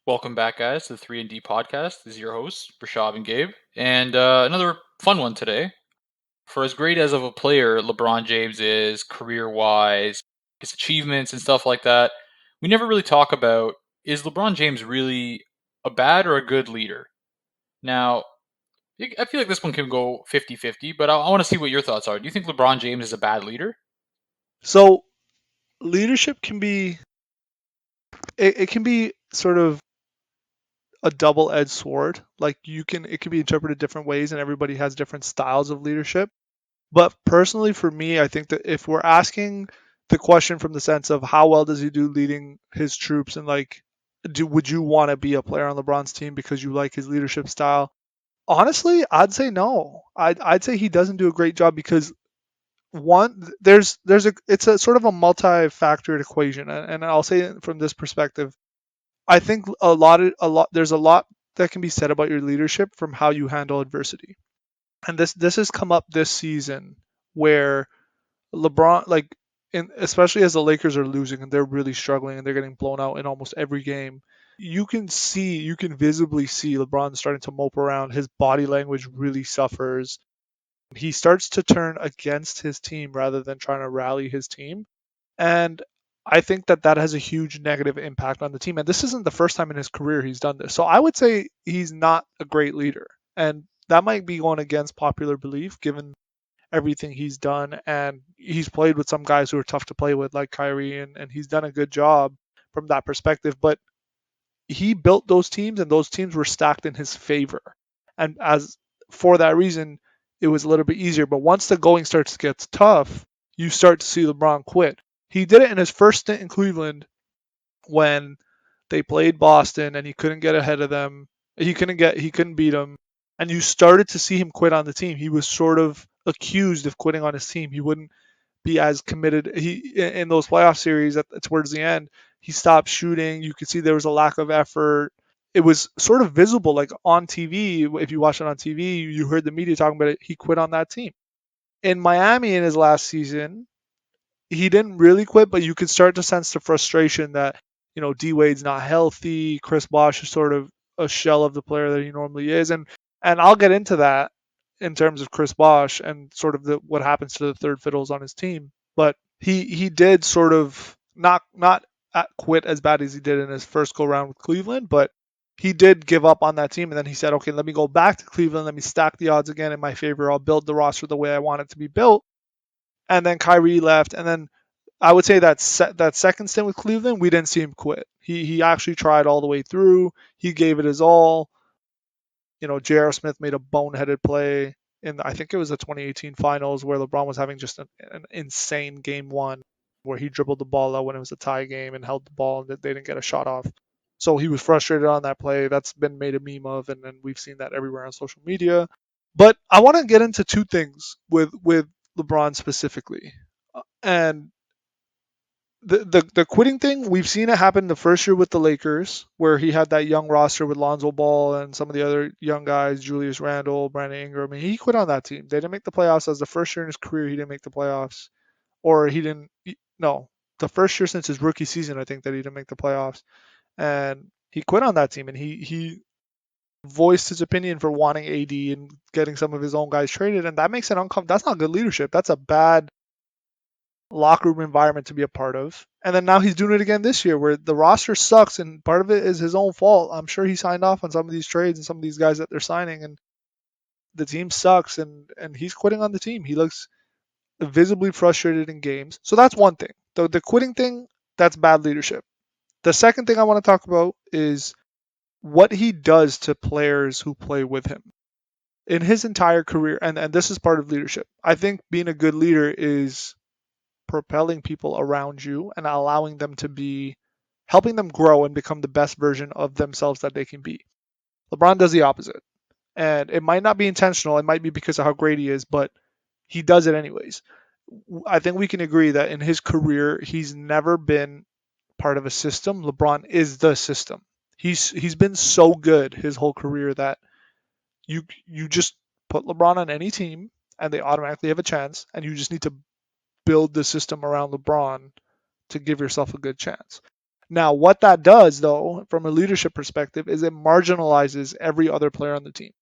Welcome back, guys, to the 3'n'D podcast. This is your host, Brashab and Gabe, and another fun one today. For as great as of a player LeBron James is career-wise, his achievements and stuff like that, we never really talk about, is LeBron James really a bad or a good leader? Now, I feel like this one can go 50-50, but I want to see what your thoughts are. Do you think LeBron James is a bad leader? So leadership can be it can be sort of a double-edged sword. Like it can be interpreted different ways and everybody has different styles of leadership. But personally for me, I think that if we're asking the question from the sense of how well does he do leading his troops and like would you want to be a player on LeBron's team because you like his leadership style? Honestly, I'd say no. I'd say he doesn't do a great job because one there's a it's a sort of a multi-factored equation, and I'll say it from this perspective. I think a lot there's a lot that can be said about your leadership from how you handle adversity. And this has come up this season where LeBron, like, especially as the Lakers are losing and they're really struggling and they're getting blown out in almost every game, you can visibly see LeBron starting to mope around. His body language really suffers. He starts to turn against his team rather than trying to rally his team. And I think that that has a huge negative impact on the team. And this isn't the first time in his career he's done this. So I would say he's not a great leader. And that might be going against popular belief given everything he's done. And he's played with some guys who are tough to play with, like Kyrie, and he's done a good job from that perspective. But he built those teams, and those teams were stacked in his favor. And as for that reason, it was a little bit easier. But once the going starts to get tough, you start to see LeBron quit. He did it in his first stint in Cleveland when they played Boston and he couldn't get ahead of them. He couldn't beat them. And you started to see him quit on the team. He was sort of accused of quitting on his team. He wouldn't be as committed. He in those playoff series towards the end, he stopped shooting. You could see there was a lack of effort. It was sort of visible, like on TV. If you watch it on TV, you heard the media talking about it. He quit on that team. In Miami in his last season, he didn't really quit, but you could start to sense the frustration that D Wade's not healthy. Chris Bosh is sort of a shell of the player that he normally is, and I'll get into that in terms of Chris Bosh and sort of what happens to the third fiddles on his team. But he did sort of not quit as bad as he did in his first go round with Cleveland, but he did give up on that team, and then he said, okay, let me go back to Cleveland, let me stack the odds again in my favor. I'll build the roster the way I want it to be built. And then Kyrie left, and then I would say that second stint with Cleveland, we didn't see him quit. He actually tried all the way through. He gave it his all. J.R. Smith made a boneheaded play in I think it was the 2018 finals where LeBron was having just an insane game one where he dribbled the ball out when it was a tie game and held the ball and they didn't get a shot off. So he was frustrated on that play. That's been made a meme of, and we've seen that everywhere on social media. But I want to get into two things with LeBron specifically. And the quitting thing, we've seen it happen the first year with the Lakers, where he had that young roster with Lonzo Ball and some of the other young guys, Julius Randle, Brandon Ingram, and he quit on that team. They didn't make the playoffs. As the first year in his career, he didn't make the playoffs, or he didn't. No, the first year since his rookie season, I think that he didn't make the playoffs, and he quit on that team, and he voiced his opinion for wanting AD and getting some of his own guys traded, and that makes it uncomfortable. That's not good leadership. That's a bad locker room environment to be a part of. And then now he's doing it again this year where the roster sucks and part of it is his own fault. I'm sure he signed off on some of these trades and some of these guys that they're signing and the team sucks and he's quitting on the team. He looks visibly frustrated in games. So that's one thing. The quitting thing, that's bad leadership. The second thing I want to talk about is what he does to players who play with him in his entire career. And this is part of leadership. I think being a good leader is propelling people around you and allowing them to be helping them grow and become the best version of themselves that they can be. LeBron does the opposite. And it might not be intentional, it might be because of how great he is, but he does it anyways. I think we can agree that in his career, he's never been part of a system. LeBron is the system. He's been so good his whole career that you just put LeBron on any team and they automatically have a chance, and you just need to build the system around LeBron to give yourself a good chance. Now, what that does, though, from a leadership perspective, is it marginalizes every other player on the team.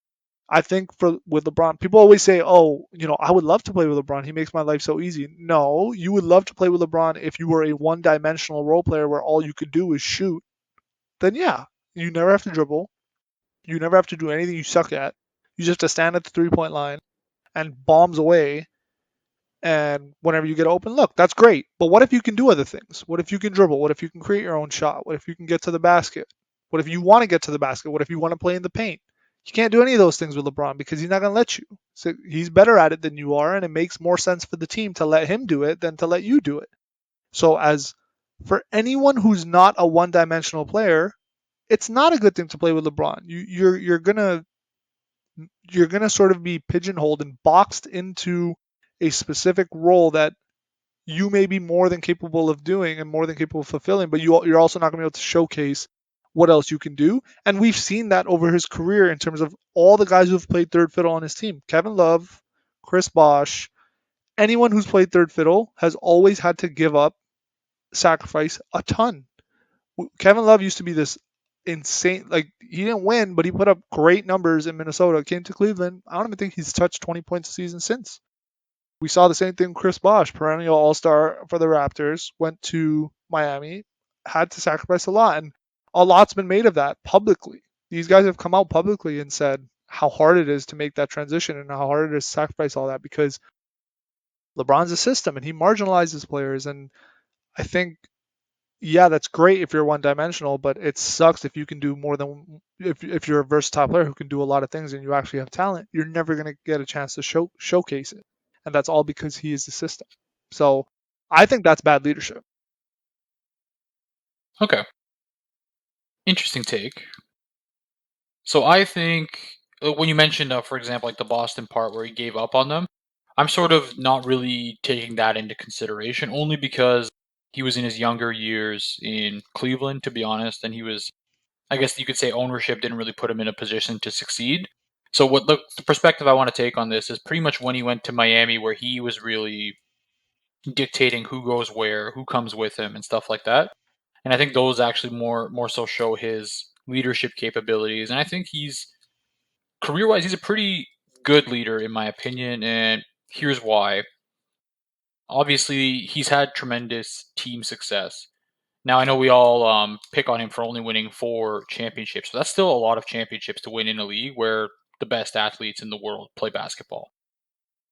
I think for with LeBron, people always say, "Oh, I would love to play with LeBron. He makes my life so easy." No, you would love to play with LeBron if you were a one-dimensional role player where all you could do is shoot. Then yeah, you never have to dribble. You never have to do anything you suck at. You just have to stand at the three-point line and bombs away. And whenever you get open, look, that's great. But what if you can do other things? What if you can dribble? What if you can create your own shot? What if you can get to the basket? What if you want to get to the basket? What if you want to play in the paint? You can't do any of those things with LeBron because he's not going to let you. So he's better at it than you are, and it makes more sense for the team to let him do it than to let you do it. So, as for anyone who's not a one-dimensional player, it's not a good thing to play with LeBron. You're gonna sort of be pigeonholed and boxed into a specific role that you may be more than capable of doing and more than capable of fulfilling, but you're also not going to be able to showcase what else you can do. And we've seen that over his career in terms of all the guys who've played third fiddle on his team. Kevin Love, Chris Bosh, anyone who's played third fiddle has always had to give up, sacrifice a ton. Kevin Love used to be this insane, like he didn't win, but he put up great numbers in Minnesota. Came to Cleveland. I don't even think he's touched 20 points a season since. We saw the same thing with Chris Bosh, perennial All Star for the Raptors, went to Miami, had to sacrifice a lot, and a lot's been made of that publicly. These guys have come out publicly and said how hard it is to make that transition and how hard it is to sacrifice all that because LeBron's a system and he marginalizes players. And I think, yeah, that's great if you're one dimensional, but it sucks if you can do more than if you're a versatile player who can do a lot of things and you actually have talent, you're never going to get a chance to showcase it. And that's all because he is the system. So I think that's bad leadership. Okay, interesting take. So I think when you mentioned, for example, like the Boston part where he gave up on them, I'm sort of not really taking that into consideration, only because he was in his younger years in Cleveland, to be honest, and he was, I guess you could say, ownership didn't really put him in a position to succeed. So what the perspective I want to take on this is pretty much when he went to Miami, where he was really dictating who goes where, who comes with him, and stuff like that. And I think those actually more so show his leadership capabilities. And I think he's career wise, he's a pretty good leader in my opinion. And here's why. Obviously, he's had tremendous team success. Now I know we all pick on him for only winning 4 championships, but that's still a lot of championships to win in a league where the best athletes in the world play basketball.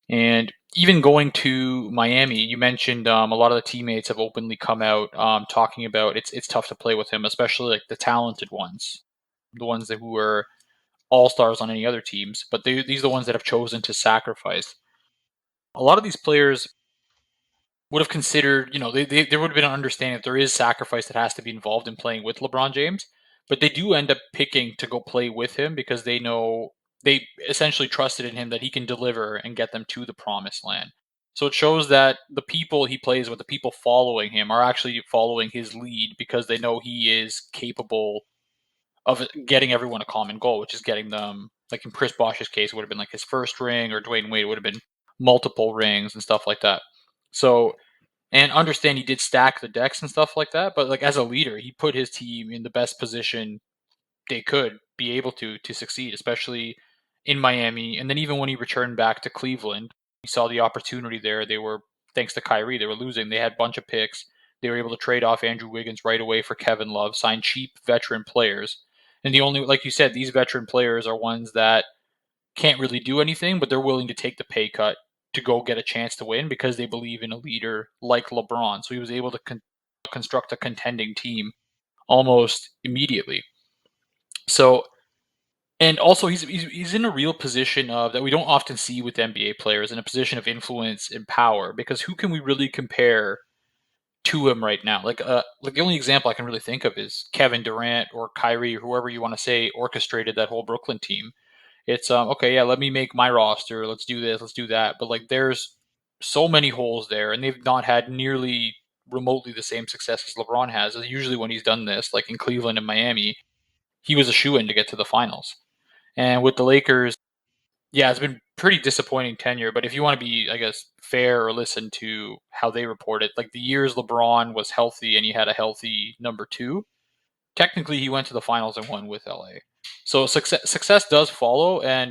And even going to Miami, you mentioned a lot of the teammates have openly come out talking about it's tough to play with him, especially like the talented ones, the ones that who are all stars on any other teams. But these are the ones that have chosen to sacrifice. A lot of these players would have considered, there would have been an understanding that there is sacrifice that has to be involved in playing with LeBron James, but they do end up picking to go play with him because they know they essentially trusted in him that he can deliver and get them to the promised land. So it shows that the people he plays with, the people following him, are actually following his lead because they know he is capable of getting everyone a common goal, which is getting them, like in Chris Bosh's case, it would have been like his first ring, or Dwayne Wade would have been multiple rings and stuff like that. So and understand he did stack the decks and stuff like that, but like as a leader, he put his team in the best position they could be able to succeed, especially in Miami. And then even when he returned back to Cleveland, he saw the opportunity there. They were, thanks to Kyrie, they were losing. They had a bunch of picks. They were able to trade off Andrew Wiggins right away for Kevin Love, sign cheap veteran players. And the only, like you said, these veteran players are ones that can't really do anything, but they're willing to take the pay cut to go get a chance to win because they believe in a leader like LeBron. So he was able to construct a contending team almost immediately. So, and also he's in a real position of that we don't often see with NBA players, in a position of influence and power, because who can we really compare to him right now? Like the only example I can really think of is Kevin Durant or Kyrie or whoever you want to say orchestrated that whole Brooklyn team. It's okay, yeah, let me make my roster. Let's do this, let's do that. But like there's so many holes there, and they've not had nearly remotely the same success as LeBron has. Usually when he's done this, like in Cleveland and Miami, he was a shoe in to get to the finals. And with the Lakers, Yeah, it's been pretty disappointing tenure. But if you want to be, I guess, fair or listen to how they report it, like the years LeBron was healthy and he had a healthy number two, technically he went to the finals and won with LA. So success does follow, and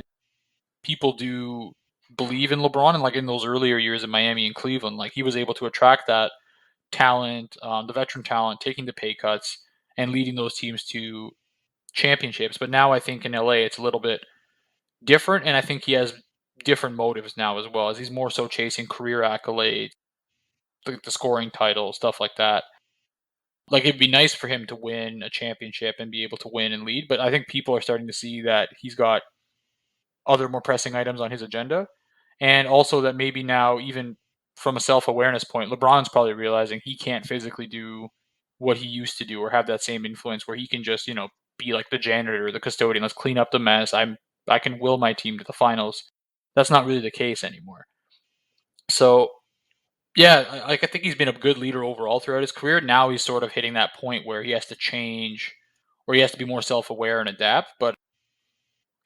people do believe in LeBron. And like in those earlier years in Miami and Cleveland, like he was able to attract that talent, the veteran talent, taking the pay cuts and leading those teams to championships. But now I think in LA it's a little bit different, and I think he has different motives now as well, as he's more so chasing career accolades, the scoring title, stuff like that. Like it'd be nice for him to win a championship and be able to win and lead, but I think people are starting to see that he's got other more pressing items on his agenda, and also that maybe now even from a self-awareness point, LeBron's probably realizing he can't physically do what he used to do or have that same influence where he can just be like the janitor or the custodian. Let's clean up the mess. I can will my team to the finals. That's not really the case anymore. So yeah, I think he's been a good leader overall throughout his career. Now he's sort of hitting that point where he has to change, or he has to be more self-aware and adapt. But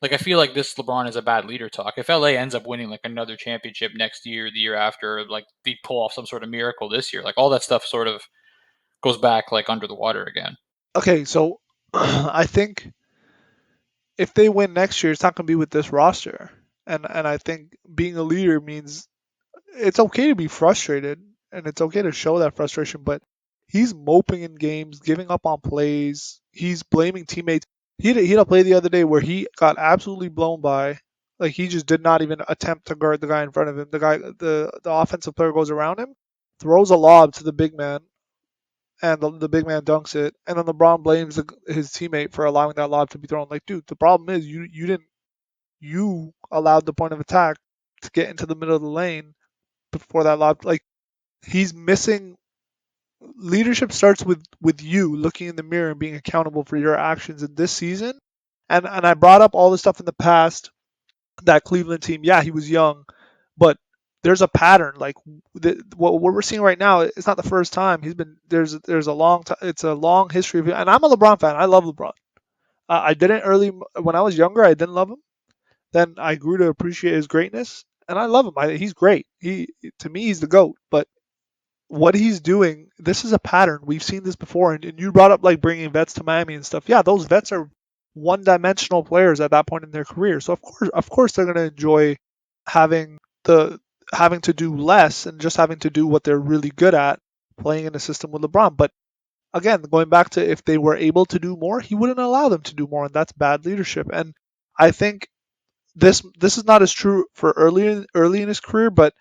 like I feel like this LeBron is a bad leader talk. If LA ends up winning like another championship next year, the year after, like they pull off some sort of miracle this year, like all that stuff sort of goes back like under the water again. Okay, so I think if they win next year, it's not going to be with this roster. And I think being a leader means it's okay to be frustrated and it's okay to show that frustration, but he's moping in games, giving up on plays. He's blaming teammates. He had a play the other day where he got absolutely blown by. Like he just did not even attempt to guard the guy in front of him. The offensive player goes around him, throws a lob to the big man, and the big man dunks it. And then LeBron blames his teammate for allowing that lob to be thrown. Like, dude, the problem is you allowed the point of attack to get into the middle of the lane before that lob. Like he's missing. Leadership starts with you looking in the mirror and being accountable for your actions in this season. And I brought up all the stuff in the past. That Cleveland team, yeah, he was young, but there's a pattern. Like what we're seeing right now, it's not the first time he's been. There's a long it's a long history of it. And I'm a LeBron fan. I love LeBron. I didn't early when I was younger. I didn't love him. Then I grew to appreciate his greatness, and I love him. He's great. He to me he's the goat. But what he's doing, this is a pattern. We've seen this before. And you brought up like bringing vets to Miami and stuff. Yeah, those vets are one-dimensional players at that point in their career. So of course, they're going to enjoy having the having to do less and just having to do what they're really good at, playing in a system with LeBron. But again, going back to if they were able to do more, he wouldn't allow them to do more, and that's bad leadership. And I think this is not as true for early in his career, but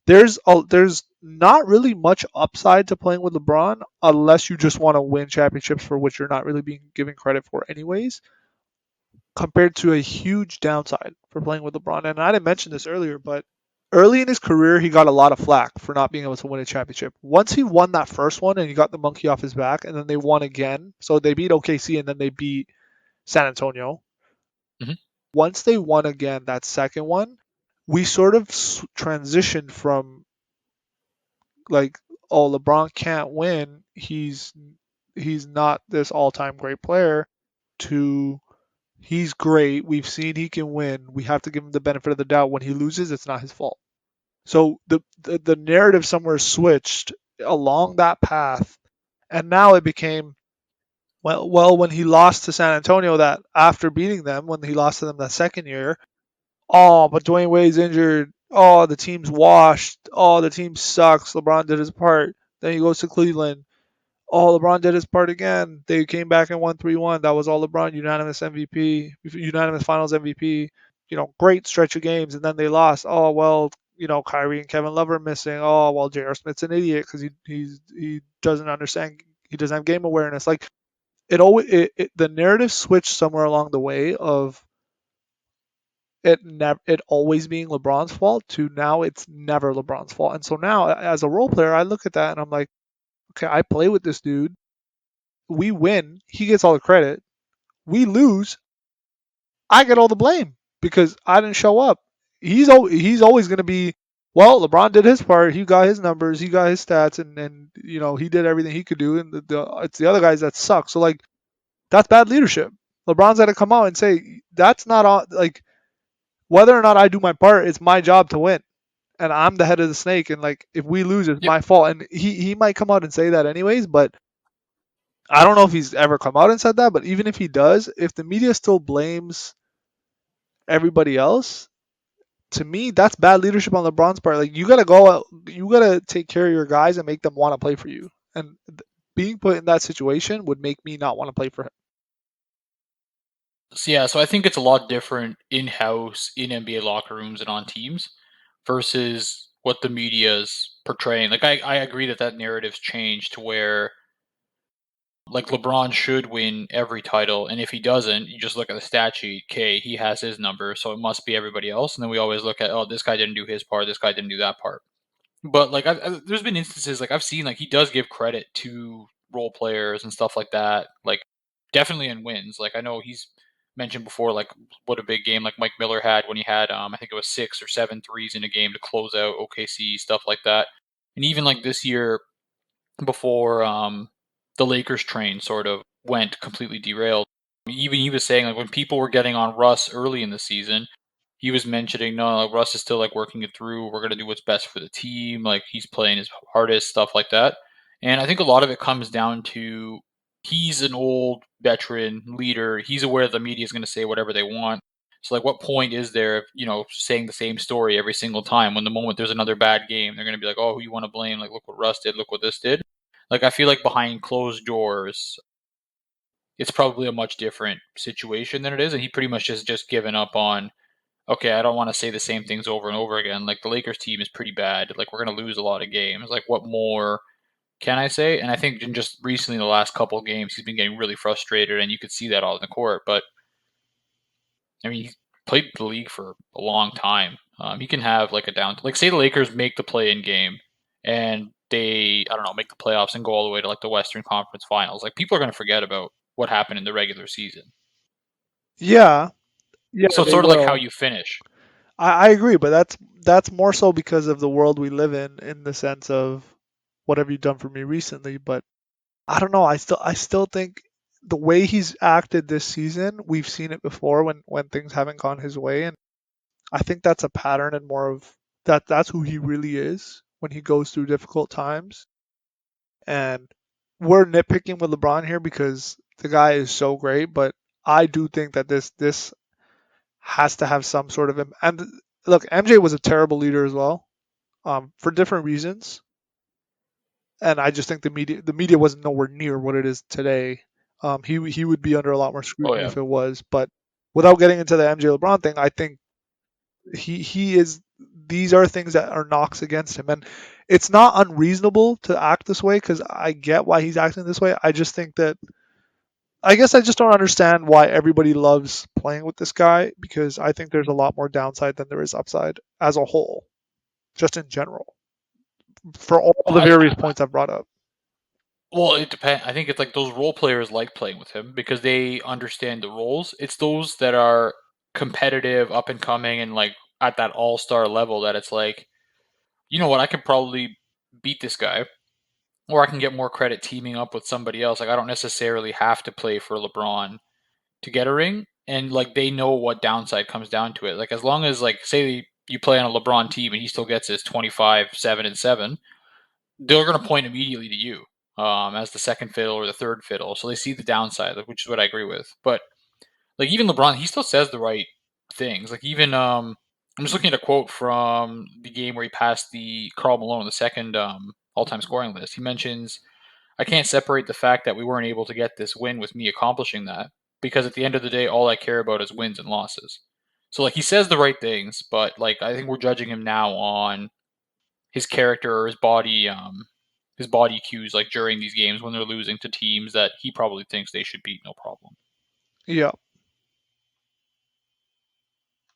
there's not really much upside to playing with LeBron unless you just want to win championships for which you're not really being given credit for anyways, compared to a huge downside for playing with LeBron. And I didn't mention this earlier, but early in his career he got a lot of flack for not being able to win a championship. Once he won that first one and he got the monkey off his back and then they won again. So they beat OKC and then they beat San Antonio. Hmm. Once they won again that second one, we sort of transitioned from like, oh, LeBron can't win. He's not this all-time great player to he's great. We've seen he can win. We have to give him the benefit of the doubt. When he loses, it's not his fault. So the narrative somewhere switched along that path, and now it became well when he lost to San Antonio that after beating them when he lost to them that second year. Oh, but Dwayne Wade's injured. Oh, the team's washed. Oh, the team sucks. LeBron did his part. Then he goes to Cleveland. Oh, LeBron did his part again. They came back and won 3-1. That was all LeBron, unanimous MVP, unanimous Finals MVP. Great stretch of games, and then they lost. Oh well, Kyrie and Kevin Love are missing. Oh well, J.R. Smith's an idiot because he doesn't understand. He doesn't have game awareness. Like the narrative switched somewhere along the way of it always being LeBron's fault to now it's never LeBron's fault. And so now as a role player, I look at that and I'm like, okay, I play with this dude. We win, he gets all the credit. We lose, I get all the blame because I didn't show up. He's always going to be well. LeBron did his part. He got his numbers. He got his stats, and he did everything he could do. And it's the other guys that suck. So like that's bad leadership. LeBron's got to come out and say that's not all. Like whether or not I do my part, it's my job to win. And I'm the head of the snake, and like if we lose, it's Yep. my fault. And he might come out and say that anyways, but I don't know if he's ever come out and said that. But even if he does, if the media still blames everybody else, to me, that's bad leadership on LeBron's part. Like you gotta go out, you gotta take care of your guys and make them want to play for you. And being put in that situation would make me not want to play for him. So yeah, so I think it's a lot different in-house in NBA locker rooms and on teams versus what the media is portraying. Like I agree that that narrative's changed to where like LeBron should win every title, and if he doesn't, you just look at the stat sheet. Okay, he has his number, so it must be everybody else. And then we always look at, oh, this guy didn't do his part, this guy didn't do that part. But like, there's been instances like I've seen like he does give credit to role players and stuff like that. Like definitely in wins. Like I know he's mentioned before like what a big game like Mike Miller had when he had I think it was 6 or 7 threes in a game to close out OKC stuff like that. And even like this year before the Lakers train sort of went completely derailed. Even he was saying like when people were getting on Russ early in the season, he was mentioning no, like, Russ is still like working it through. We're gonna do what's best for the team. Like he's playing his hardest, stuff like that. And I think a lot of it comes down to he's an old veteran leader. He's aware the media is going to say whatever they want. So like, what point is there of saying the same story every single time? When the moment there's another bad game, they're going to be like, "Oh, who you want to blame? Like, look what Russ did. Look what this did." Like, I feel like behind closed doors, it's probably a much different situation than it is, and he pretty much just given up on. Okay, I don't want to say the same things over and over again. Like the Lakers team is pretty bad. Like we're going to lose a lot of games. Like what more can I say? And I think in just recently, the last couple of games, he's been getting really frustrated, and you could see that all in the court. But I mean, he's played the league for a long time. He can have like a down, like say the Lakers make the play-in game, and they, I don't know, make the playoffs and go all the way to like the Western Conference Finals. Like people are going to forget about what happened in the regular season. Yeah, yeah, So it's they sort of like how will. you finish. I agree, but that's more so because of the world we live in the sense of what have you done for me recently. But I don't know. I still think the way he's acted this season, we've seen it before when things haven't gone his way, and I think that's a pattern and more of that's who he really is when he goes through difficult times. And we're nitpicking with LeBron here because the guy is so great, but I do think that this has to have some sort of and look, MJ was a terrible leader as well, for different reasons. And I just think the media was nowhere near what it is today. He would be under a lot more Oh scrutiny yeah, if it was. But without getting into the MJ LeBron thing, I think he is. These are things that are knocks against him, and it's not unreasonable to act this way because I get why he's acting this way. I just think that I guess I just don't understand why everybody loves playing with this guy because I think there's a lot more downside than there is upside as a whole, just in general, for all the I various points I've brought up. well, it depends. I think it's like those role players like playing with him because they understand the roles. It's those that are competitive, up and coming, and like at that all star level that it's like, you know what, I could probably beat this guy, or I can get more credit teaming up with somebody else. Like I don't necessarily have to play for LeBron to get a ring, and like they know what downside comes down to it. Like as long as like say you play on a LeBron team and he still gets his 25, 7 and 7, they're going to point immediately to you as the second fiddle or the third fiddle. So they see the downside, which is what I agree with. But like even LeBron, he still says the right things. Like even I'm just looking at a quote from the game where he passed the Karl Malone, the second all-time scoring list. He mentions, "I can't separate the fact that we weren't able to get this win with me accomplishing that because at the end of the day, all I care about is wins and losses." So like he says the right things, but like I think we're judging him now on his character or his body cues like during these games when they're losing to teams that he probably thinks they should beat no problem. Yeah.